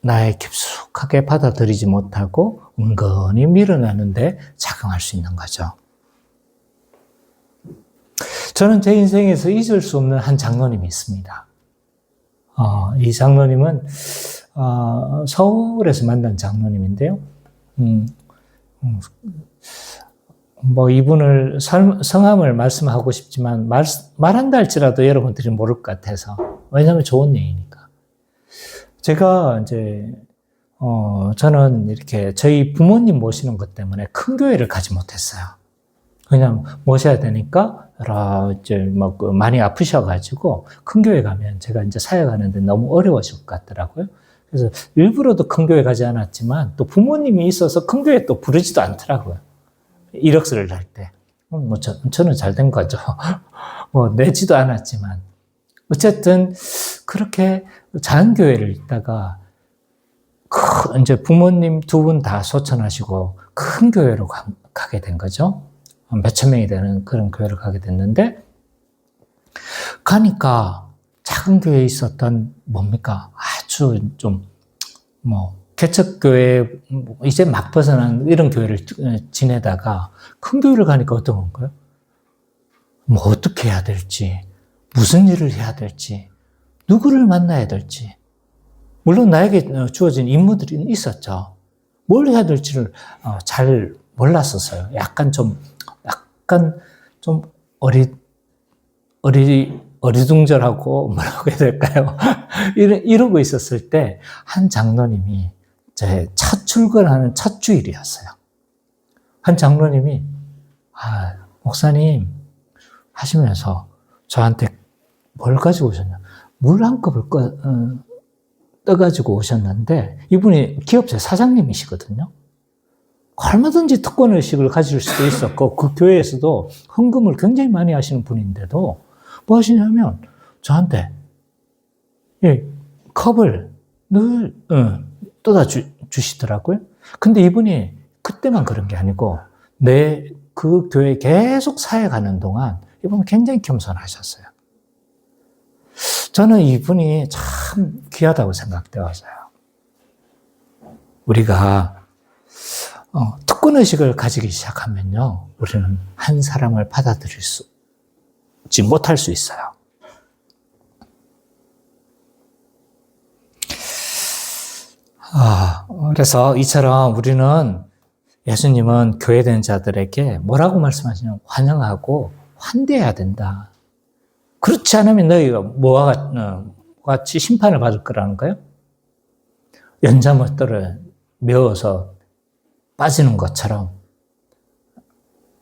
나의 깊숙하게 받아들이지 못하고 은근히 밀어내는데 작용할 수 있는 거죠. 저는 제 인생에서 잊을 수 없는 한 장로님이 있습니다. 이 장로님은 서울에서 만난 장로님인데요. 뭐 이분을 성함을 말씀하고 싶지만 말한다 할지라도 여러분들이 모를 것 같아서, 왜냐하면 좋은 얘기니까. 제가 이제 저는 이렇게 저희 부모님 모시는 것 때문에 큰 교회를 가지 못했어요. 그냥 모셔야 되니까, 이제 많이 아프셔가지고, 큰 교회 가면 제가 이제 사역하는데 너무 어려워질 것 같더라고요. 그래서 일부러도 큰 교회 가지 않았지만, 또 부모님이 있어서 큰 교회 또 부르지도 않더라고요. 이력서를 낼 때. 저는 잘 된 거죠. 내지도 않았지만. 어쨌든, 그렇게 작은 교회를 있다가, 이제 부모님 두 분 다 소천하시고 큰 교회로 가게 된 거죠. 몇천 명이 되는 그런 교회를 가게 됐는데, 가니까 작은 교회에 있었던 뭡니까? 아주 좀, 개척교회, 이제 막 벗어난 이런 교회를 지내다가 큰 교회를 가니까 어떤 건가요? 어떻게 해야 될지, 무슨 일을 해야 될지, 누구를 만나야 될지, 물론 나에게 주어진 임무들이 있었죠. 뭘 해야 될지를 잘 몰랐었어요. 약간 좀 어리둥절하고 뭐라고 해야 될까요? 이러고 있었을 때 한 장로님이 제 첫 출근하는 첫 주일이었어요. 한 장로님이 목사님 하시면서 저한테 뭘 가지고 오셨냐? 물 한 컵을 떠가지고 오셨는데, 이분이 기업체 사장님이시거든요. 얼마든지 특권의식을 가질 수도 있었고, 그 교회에서도 헌금을 굉장히 많이 하시는 분인데도 뭐 하시냐면 저한테 이 컵을 늘 떠다 주시더라고요. 근데 이분이 그때만 그런 게 아니고 그 교회에 계속 사역하는 동안 이분은 굉장히 겸손하셨어요. 저는 이분이 참 귀하다고 생각되어서요. 우리가 특권의식을 가지기 시작하면요, 우리는 한 사람을 받아들이지 못할 수 있어요. 그래서 이처럼 우리는, 예수님은 교회된 자들에게 뭐라고 말씀하시냐면 환영하고 환대해야 된다. 그렇지 않으면 너희가 뭐와 같이 심판을 받을 거라는 거예요? 연자못들을 메어서 빠지는 것처럼,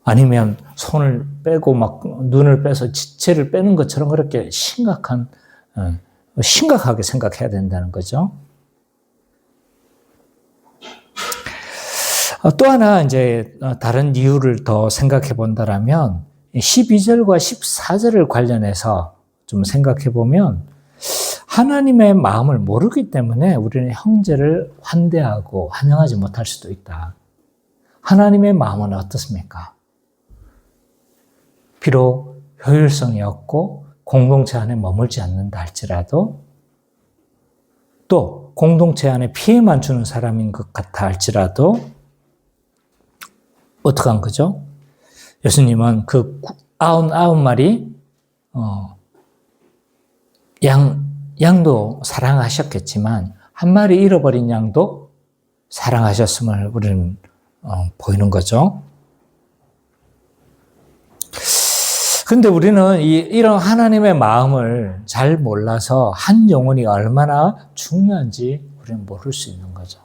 아니면 손을 빼고 막 눈을 빼서 지체를 빼는 것처럼 그렇게 심각하게 생각해야 된다는 거죠. 또 하나 이제 다른 이유를 더 생각해 본다라면 12절과 14절을 관련해서 좀 생각해 보면, 하나님의 마음을 모르기 때문에 우리는 형제를 환대하고 환영하지 못할 수도 있다. 하나님의 마음은 어떻습니까? 비록 효율성이 없고 공동체 안에 머물지 않는다 할지라도, 또 공동체 안에 피해만 주는 사람인 것 같아 할지라도 어떡한 거죠? 예수님은 그 99마리 양도 사랑하셨겠지만 한 마리 잃어버린 양도 사랑하셨음을 우리는 보이는 거죠. 근데 우리는 이런 하나님의 마음을 잘 몰라서 한 영혼이 얼마나 중요한지 우리는 모를 수 있는 거죠.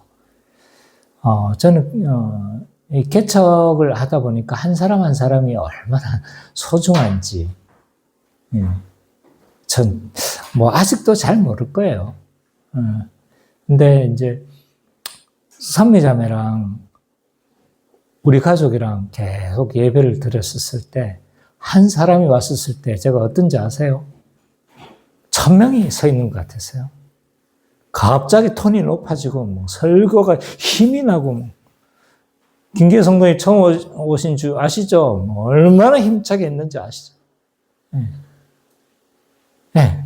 저는 이 개척을 하다 보니까 한 사람 한 사람이 얼마나 소중한지, 전 아직도 잘 모를 거예요. 근데 이제 삼미자매랑 우리 가족이랑 계속 예배를 드렸었을 때, 한 사람이 왔었을 때 제가 어떤지 아세요? 1000명이 서 있는 것 같았어요. 갑자기 톤이 높아지고 설교가 힘이 나고, 김기혜 성도님 처음 오신 줄 아시죠? 얼마나 힘차게 했는지 아시죠? 네.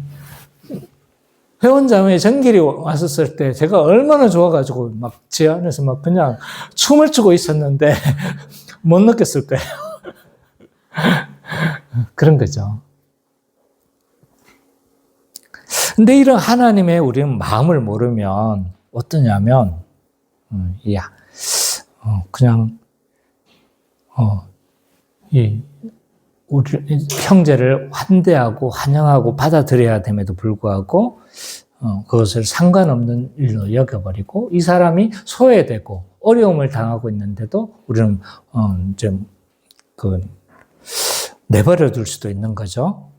회원자매 정길이 왔었을 때 제가 얼마나 좋아가지고 제 안에서 그냥 춤을 추고 있었는데 못 느꼈을 거예요. 그런 거죠. 근데 이런 하나님의 우리는 마음을 모르면 어떠냐면, 우리 형제를 환대하고 환영하고 받아들여야 됨에도 불구하고 그것을 상관없는 일로 여겨버리고 이 사람이 소외되고 어려움을 당하고 있는데도 우리는 이제 내버려 둘 수도 있는 거죠.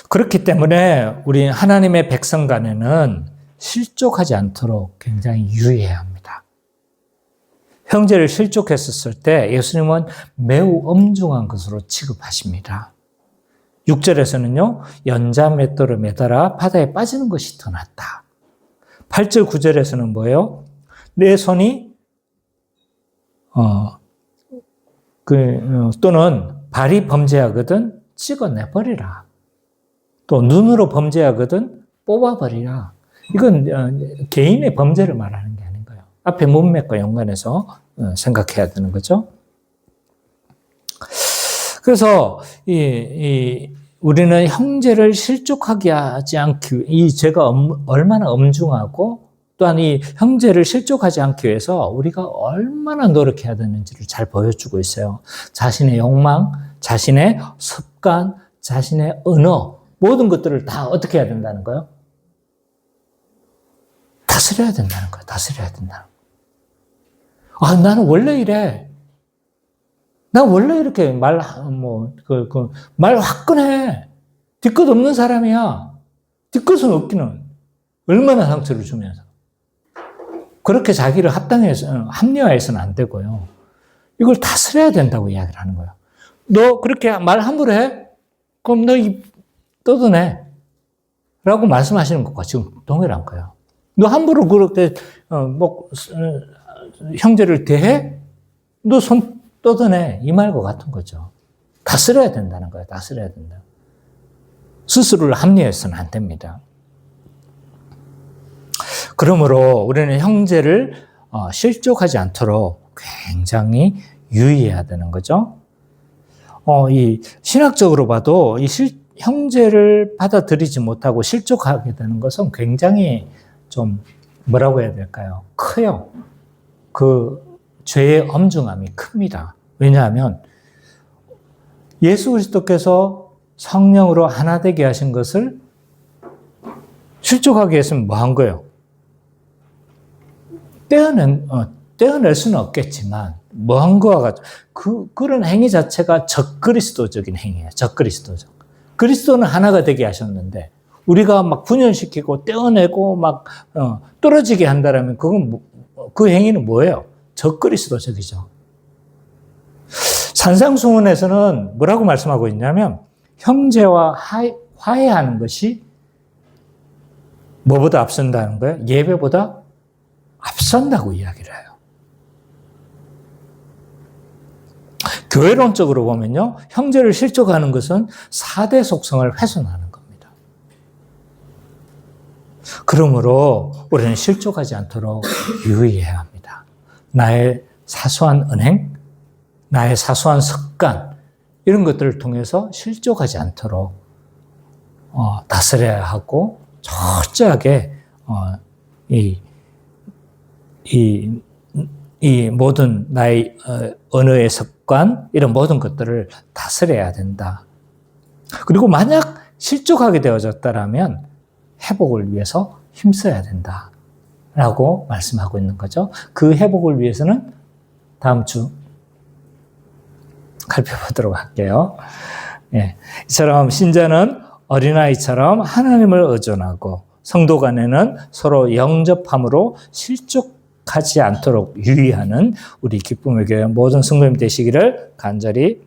그렇기 때문에 우리 하나님의 백성 간에는 실족하지 않도록 굉장히 유의해야 합니다. 형제를 실족했었을 때 예수님은 매우 엄중한 것으로 취급하십니다. 6절에서는요, 연자 맷돌을 매달아 바다에 빠지는 것이 더 낫다. 8절, 9절에서는 뭐예요? 내 손이 또는 발이 범죄하거든 찍어내버리라. 또 눈으로 범죄하거든 뽑아버리라. 이건 개인의 범죄를 말하는 게 아닌 거예요. 앞에 문맥과 연관해서 생각해야 되는 거죠. 그래서 우리는 형제를 실족하게 하지 않기, 이 죄가 얼마나 엄중하고 또한 이 형제를 실족하지 않기 위해서 우리가 얼마나 노력해야 되는지를 잘 보여주고 있어요. 자신의 욕망, 자신의 습관, 자신의 언어, 모든 것들을 다 어떻게 해야 된다는 거예요? 다스려야 된다는 거예요. 다스려야 된다는 거예요. 나는 원래 이래. 나 원래 이렇게 말 화끈해. 뒤끝 없는 사람이야. 뒤끝은 없기는. 얼마나 상처를 주면서. 그렇게 자기를 합리화해서는 안 되고요. 이걸 다스려야 된다고 이야기를 하는 거예요. 너 그렇게 말 함부로 해? 그럼 너 뜯어내. 라고 말씀하시는 것과 지금 동일한 거예요. 너 함부로 그렇게, 형제를 대해? 너 손 뜯어내. 이 말과 같은 거죠. 다스려야 된다는 거예요. 다스려야 된다. 스스로를 합리화해서는 안 됩니다. 그러므로 우리는 형제를 실족하지 않도록 굉장히 유의해야 되는 거죠. 신학적으로 봐도 형제를 받아들이지 못하고 실족하게 되는 것은 굉장히 좀 뭐라고 해야 될까요? 커요. 그 죄의 엄중함이 큽니다. 왜냐하면 예수 그리스도께서 성령으로 하나 되게 하신 것을 실족하게 했으면 뭐 한 거예요? 떼어낼 수는 없겠지만 뭐 한 거와 같죠. 그런 행위 자체가 적그리스도적인 행위예요. 적그리스도적. 그리스도는 하나가 되게 하셨는데 우리가 막 분열시키고 떼어내고 막 떨어지게 한다라면 그 행위는 뭐예요? 적그리스도적이죠. 산상수훈에서는 뭐라고 말씀하고 있냐면 형제와 화해하는 것이 뭐보다 앞선다는 거예요? 예배보다 앞선다고 이야기를 해요. 교회론적으로 보면요, 형제를 실족하는 것은 4대 속성을 훼손하는 겁니다. 그러므로 우리는 실족하지 않도록 유의해야 합니다. 나의 사소한 은행, 나의 사소한 습관, 이런 것들을 통해서 실족하지 않도록 다스려야 하고 철저하게 이 모든 나의 언어의 습관, 이런 모든 것들을 다스려야 된다. 그리고 만약 실족하게 되어졌다라면 회복을 위해서 힘써야 된다. 라고 말씀하고 있는 거죠. 그 회복을 위해서는 다음 주 살펴보도록 할게요. 예. 이처럼 신자는 어린아이처럼 하나님을 의존하고 성도 간에는 서로 영접함으로 실족하지 않도록 유의하는 우리 기쁨의 교회 모든 성도님 되시기를 간절히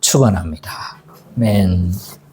축원합니다. 아멘.